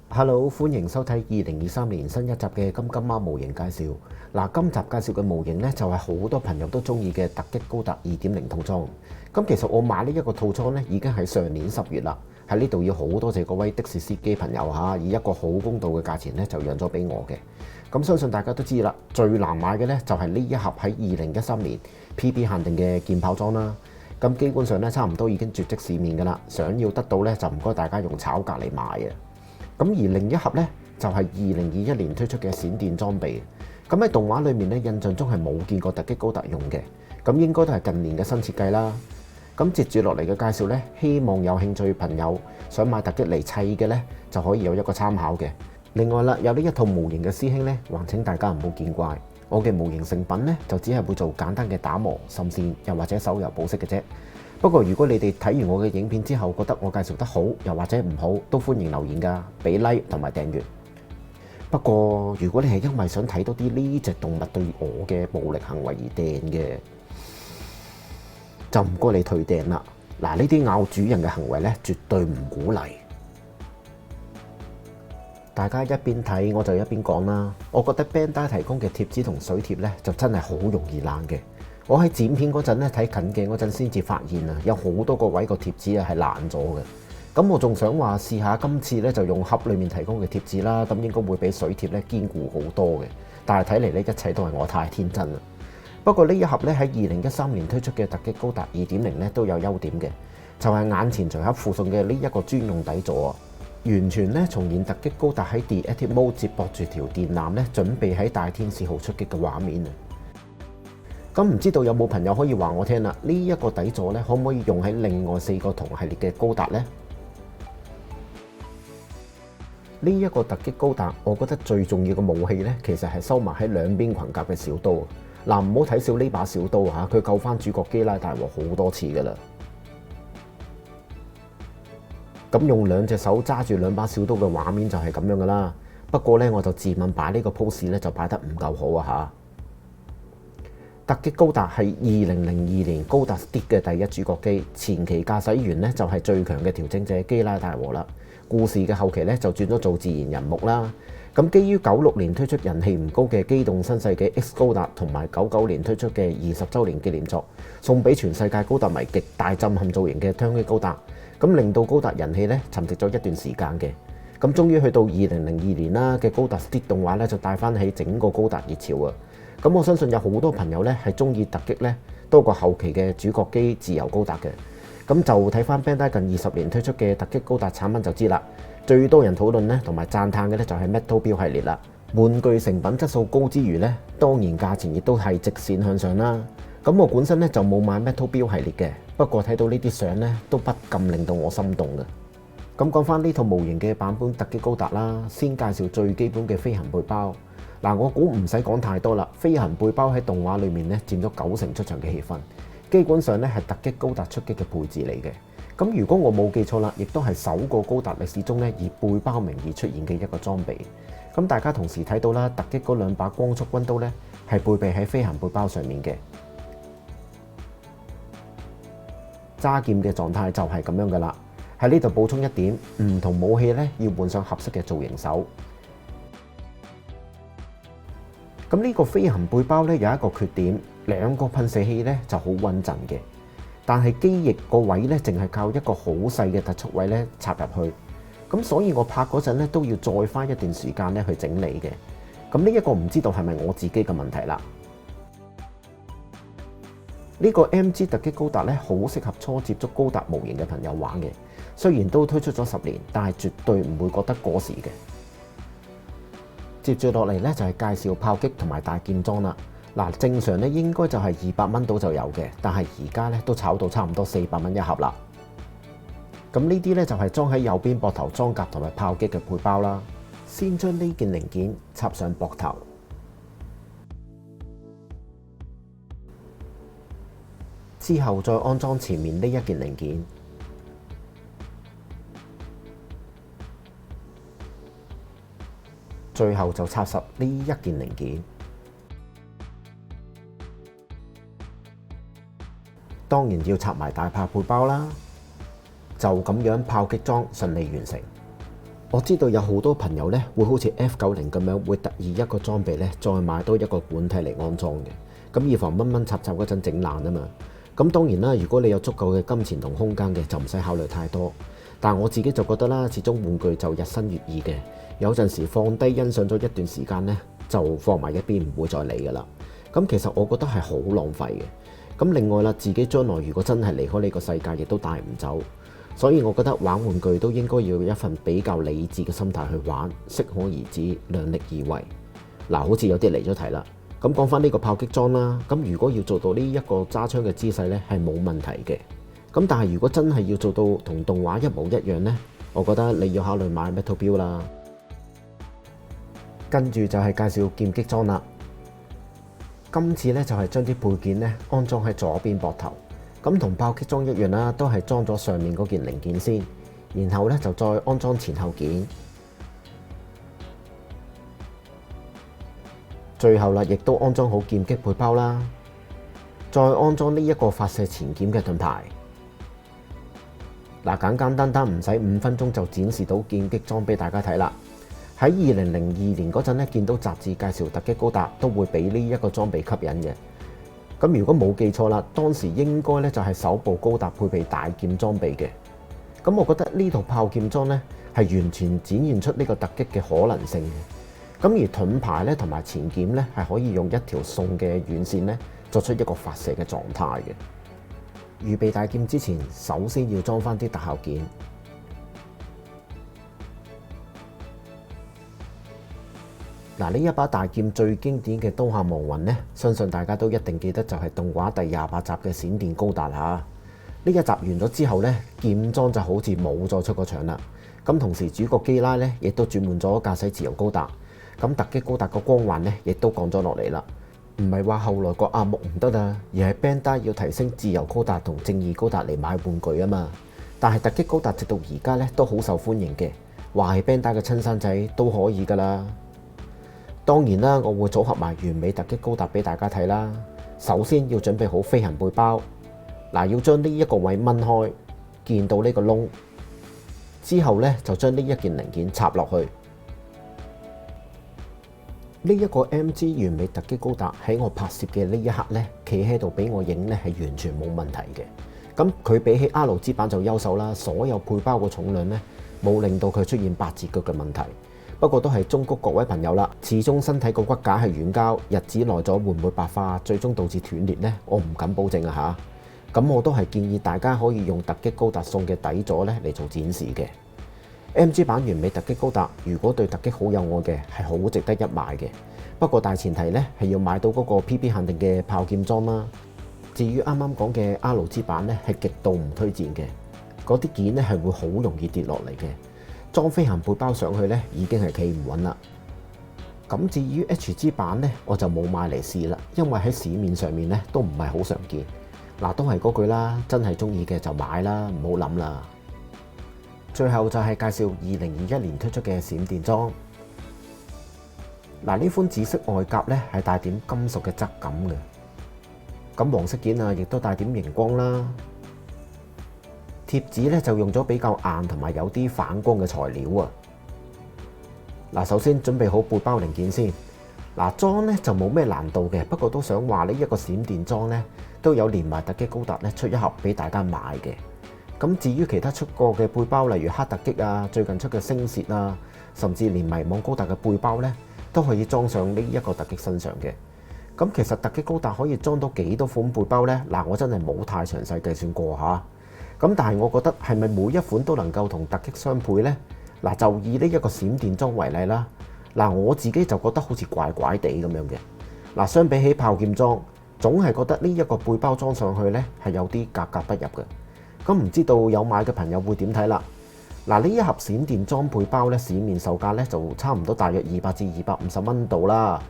Hello，歡迎收睇2023年新一集嘅金金貓模型介紹。嗱，今集介紹嘅模型呢，就係好多朋友都中意嘅突擊高達2.0套裝。咁其實我買呢一個套裝呢，已經喺上年10月啦。喺呢度要好多謝各位的士司機朋友嚇，以一個好公道嘅價錢呢，就讓咗俾我嘅。咁相信大家都知啦，最難買嘅呢，就係呢一盒喺2013年 PP 限定嘅劍炮裝啦。咁基本上呢，差唔多已經絕跡市面㗎啦。想要得到呢，就唔該大家用炒價嚟買嘅。咁而另一盒呢，就係2021年推出嘅閃電裝備。咁喺動畫裏面呢，印象中係冇見過突擊高達用嘅，咁應該都係近年嘅新設計啦。咁接住落嚟嘅介紹呢，希望有興趣朋友想買突擊嚟砌嘅呢，就可以有一個參考嘅。另外啦，有呢一套模型嘅師兄呢，還請大家唔好見怪，我嘅模型成品呢，就只係會做簡單嘅打磨、滲線又或者手油保色嘅啫。不過如果你哋睇完我嘅影片之後覺得我介紹得好，又或者唔好，都歡迎留言㗎，俾 like 同埋訂閱。不過如果你係因為想睇多啲呢隻動物對我嘅暴力行為而訂嘅，就唔該你退訂啦。嗱，呢啲咬主人嘅行為呢，絕對唔鼓勵。大家一邊睇我就一邊講啦。我覺得 Bandai 提供嘅貼紙同水貼呢，就真係好容易爛嘅。我喺剪片嗰陣咧，睇近鏡嗰陣先至發現啊，有好多個位個貼紙啊係爛咗嘅。咁我仲想話試下今次咧就用盒裡面提供嘅貼紙啦，咁應該會比水貼咧堅固好多嘅。但係睇嚟咧，一切都係我太天真啦。不過呢一盒咧喺2013年推出嘅突擊高達2.0咧都有優點嘅，就係眼前隨盒附送嘅呢一個專用底座啊，完全咧重現突擊高達喺 The Active Mode 接駁住條電纜咧，準備喺大天使號出擊嘅畫面啊！咁唔知道有冇朋友可以話我聽啦？呢一個底座咧，可唔可以用喺另外4個同系列嘅高達呢？呢一個突擊高達，我覺得最重要嘅武器咧，其實係收埋喺兩邊裙甲嘅小刀。嗱，唔好睇少呢把小刀嚇，佢救翻主角基拉大和好多次噶啦。咁用兩隻手揸住兩把小刀嘅畫面就係咁樣噶啦。不過咧，我就自問擺呢個 pose 咧就擺得唔夠好啊嚇。突擊高達係2002年高達 Stick 嘅第一主角機，前期駕駛員呢就係最強嘅調整者基拉大和啦。故事嘅後期呢就轉咗做自然人物啦。咁基於96年推出人氣唔高嘅機動新世紀 X 高達，同埋99年推出嘅20週年紀念作，送俾全世界高達迷極大震撼造型嘅雙擊高達，咁令到高達人氣呢沉寂咗一段時間嘅。咁終於去到2002年啦嘅高達 Stick 動畫呢，就帶翻起整個高達熱潮啊！咁我相信有好多朋友咧係中意突擊咧多過後期嘅主角機自由高達嘅。咁就睇翻 Bandai 近20年推出嘅突擊高達產品就知啦。最多人討論咧同埋讚歎嘅咧就係 Metal Build 系列啦。玩具成品質素高之餘咧，當然價錢亦都係直線向上啦。咁我本身咧就冇買 Metal Build 系列嘅，不過睇到呢啲相咧都不禁令到我心動嘅。咁講翻呢套模型嘅版本突擊高達啦，先介紹最基本嘅飛行背包。嗱，我估唔使講太多啦。飛行背包喺動畫裏面咧佔咗90%出場嘅氣氛，基本上咧係突擊高達出擊嘅配置嚟嘅。咁如果我冇記錯啦，亦都係首個高達歷史中咧以背包名義出現嘅一個裝備。咁大家同時睇到啦，突擊嗰兩把光速軍刀咧係配備喺飛行背包上面嘅。揸劍嘅狀態就係咁樣噶啦。喺呢度補充一點，唔同武器咧要換上合適嘅造型手。咁呢個飛行背包咧有一個缺點，兩個噴射器咧就好穩陣嘅，但係機翼個位咧淨係靠一個好細嘅突出位咧插入去，咁所以我拍嗰陣咧都要再花一段時間咧去整理嘅。咁呢一個唔知道係咪我自己嘅問題啦？呢個 MG 突擊高達咧好適合初接觸高達模型嘅朋友玩嘅，雖然都推出咗10年，但係絕對唔會覺得過時嘅。接住落嚟咧就係介紹炮擊同埋大劍裝啦。嗱，正常咧應該就係200蚊到就有嘅，但係而家咧都炒到差唔多400蚊一盒啦。咁呢啲咧就係裝喺右邊膊頭裝甲同埋炮擊嘅背包啦。先將呢件零件插上膊頭，之後再安裝前面呢一件零件。最後就插實呢一件零件，當然要插埋大炮背包啦。就咁樣炮擊裝順利完成。我知道有好多朋友呢會好似 F90咁樣，會特意一個裝備呢再買多一個本體嚟安裝嘅，咁以防掹掹插插嗰陣整爛啊嘛。咁當然啦，如果你有足夠嘅金錢同空間嘅，就唔使考慮太多。但係我自己就覺得啦，始終玩具就日新月異嘅，有陣時放低欣賞咗一段時間呢，就放埋一邊，唔會再理噶啦。咁其實我覺得係好浪費嘅。咁另外啦，自己將來如果真係離開呢個世界，亦都帶唔走。所以我覺得玩玩具都應該要有一份比較理智嘅心態去玩，適可而止，量力而為。嗱，好似有啲離咗題啦。咁講翻呢個炮擊裝啦，咁如果要做到呢一個揸槍嘅姿勢呢，係冇問題嘅。咁但係如果真係要做到同動畫一模一樣呢，我覺得你要考慮買 Metal Build 啦。跟住就係介紹劍擊裝啦。今次呢，就係將啲配件呢安裝喺左邊膊頭。咁同炮擊裝一樣啦，都係裝咗上面嗰件零件先，然後咧就再安裝前後件，最後啦，亦都安裝好劍擊背包啦，再安裝呢一個發射前劍嘅盾牌。嗱，簡簡單單唔使5分鐘就展示到劍擊裝俾大家睇啦。喺2002年嗰陣咧，見到雜誌介紹突擊高達都會俾呢一個裝備吸引嘅。咁如果冇記錯啦，當時應該咧就係首部高達配備大劍裝備嘅。咁我覺得呢套炮劍裝咧係完全展現出呢個突擊嘅可能性嘅。咁而盾牌咧同埋前劍咧係可以用一條送嘅軟線咧作出一個發射嘅狀態嘅。預備大劍之前，首先要裝翻啲特效件。嗱，呢一把大劍最經典嘅刀下亡魂呢，相信大家都一定記得，就係動畫第28集嘅閃電高達啦。呢一集完咗之後呢，劍裝就好似冇再出過場啦。咁同時主角基拉呢，亦都轉換咗駕駛自由高達。咁突擊高達個光環呢，亦都降咗落嚟啦。唔係話後來個阿木唔得啊，而係 Bandai 要提升自由高達同正義高達嚟買玩具啊嘛。但係突擊高達直到而家呢，都好受歡迎嘅，話係 Bandai 嘅親生仔都可以噶啦。當然啦，我會組合埋完美突擊高達俾大家睇啦。首先要準備好飛行背包，嗱，要將呢一個位掹開，見到呢個窿之後呢，就將呢一件零件插落去。呢一個 MG 完美突擊高達喺我拍攝嘅呢一刻呢，企喺度俾我影呢係完全冇問題嘅。咁佢比起 R 之版就優秀啦，所有配包個重量呢，冇令到佢出現八字腳嘅問題。不過都係忠告各位朋友啦，始終身體個骨架係軟膠，日子耐咗會唔會白化，最終導致斷裂呢？我唔敢保證啊嚇。咁我都係建議大家可以用突擊高達送嘅底座咧嚟做展示嘅。MG 版完美突擊高達，如果對突擊好有愛嘅，係好值得一買嘅。不過大前提咧係要買到嗰個 PP 限定嘅炮劍裝啦。至於啱啱講嘅 R 之版咧，係極度唔推薦嘅，嗰啲件咧係會好容易跌落嚟嘅。裝飛行背包上去咧，已經係企唔穩啦。咁至於 HG 版咧，我就冇買嚟試啦，因為喺市面上面咧都唔係好常見。嗱，都係嗰句啦，真係中意嘅就買啦，唔好諗啦。最後就係介紹2021年推出嘅閃電裝。嗱，呢款紫色外甲咧係帶點金屬嘅質感嘅，咁黃色件啊亦都帶點熒光啦。貼紙咧就用咗比較硬同埋有啲反光嘅材料啊。嗱，首先準備好背包零件先。嗱，裝咧就冇咩難度嘅，不過都想話呢一個閃電裝咧都有連埋突擊高達咧出一盒俾大家買嘅。咁至於其他出過嘅背包，例如黑突擊啊、最近出嘅星屑啊，甚至連迷惘高達嘅背包咧，都可以裝上呢一個突擊身上嘅。咁其實突擊高達可以裝到幾多款背包呢？嗱，我真係冇太詳細計算過嚇。咁但係我覺得係咪每一款都能夠同突擊相配呢？嗱，就以呢一個閃電裝為例啦。嗱，我自己就覺得好似怪怪地咁樣嘅。嗱，相比起炮劍裝，總係覺得呢一個背包裝上去呢係有啲格格不入嘅。咁唔知道有買嘅朋友會點睇啦？嗱，呢一盒閃電裝背包呢，市面售價呢就差唔多大約200至250蚊度啦。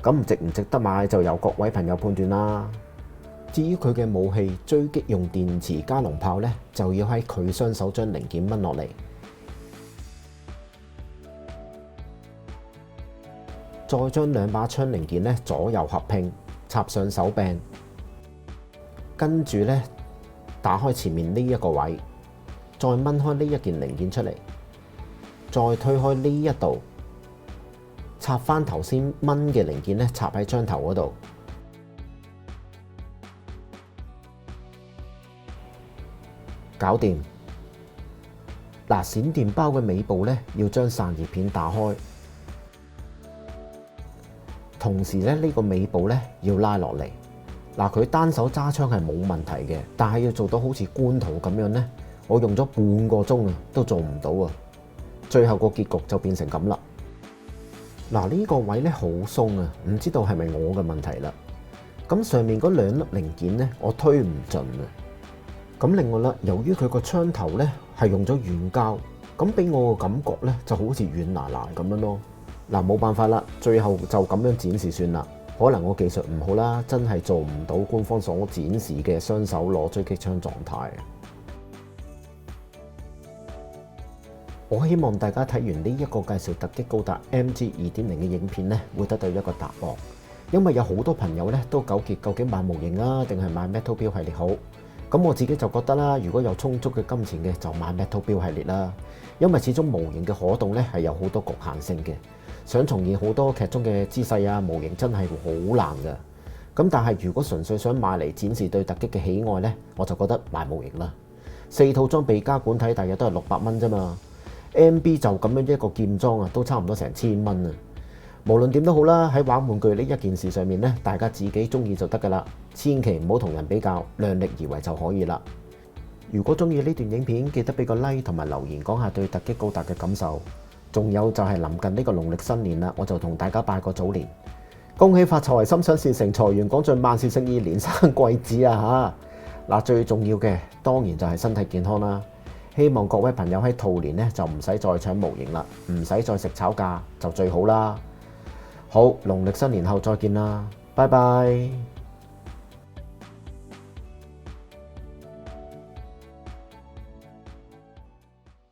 咁值唔值得買就由各位朋友判斷啦。至於佢嘅武器追擊用電磁加農炮呢，就要喺佢雙手將零件掹落嚟，再將兩把槍零件呢左右合拼，插上手柄，跟住呢打開前面呢一個位，再掹開呢一件零件出嚟，再推開呢一度，插翻頭先掹嘅零件咧，插喺槍頭嗰度，搞掂。嗱，閃電包嘅尾部咧，要將散熱片打開，同時咧呢個尾部咧要拉落嚟。嗱，佢單手揸槍係冇問題嘅，但係要做到好似官圖咁樣咧，我用咗半個鐘啊，都做唔到啊！最後個結局就變成咁啦。嗱，呢個位咧好鬆啊，唔知道係咪我嘅問題啦。咁上面嗰兩粒零件咧，我推唔盡啊。咁另外啦，由於佢個槍頭咧係用咗軟膠，咁俾我個感覺咧就好似軟拿拿咁樣咯。嗱，冇辦法啦，最後就咁樣展示算啦。可能我技術唔好啦，真係做唔到官方所展示嘅雙手攞狙擊槍狀態。我希望大家睇完呢一個介紹突擊高達 MG 2.0嘅影片咧，會得到一個答案。因為有好多朋友咧都糾結究竟買模型啊，定係買 Metal Build 系列好。咁我自己就覺得啦，如果有充足嘅金錢嘅，就買 Metal Build 系列啦。因為始終模型嘅可動咧係有好多局限性嘅，想重現好多劇中嘅姿勢啊，模型真係好難㗎。咁但係如果純粹想買嚟展示對突擊嘅喜愛咧，我就覺得買模型啦。4套裝備加管體大約都係600蚊啫嘛。MB 就咁樣一個劍裝啊，都差唔多成1000蚊啊。無論點都好啦，喺玩玩具呢一件事上面咧，大家自己中意就得噶啦，千祈唔好同人比較，量力而為就可以啦。如果中意呢段影片，記得俾個 like 同埋留言講下對突擊高達嘅感受。仲有就係臨近呢個農曆新年啦，我就同大家拜個早年，恭喜發財，心想事成，財源廣進，萬事勝意，連生貴子啊嚇！嗱，最重要嘅當然就係身體健康啦。希望各位朋友喺兔年咧就唔使再搶模型啦，唔使再食炒價就最好啦。好，農曆新年後再見啦，拜拜。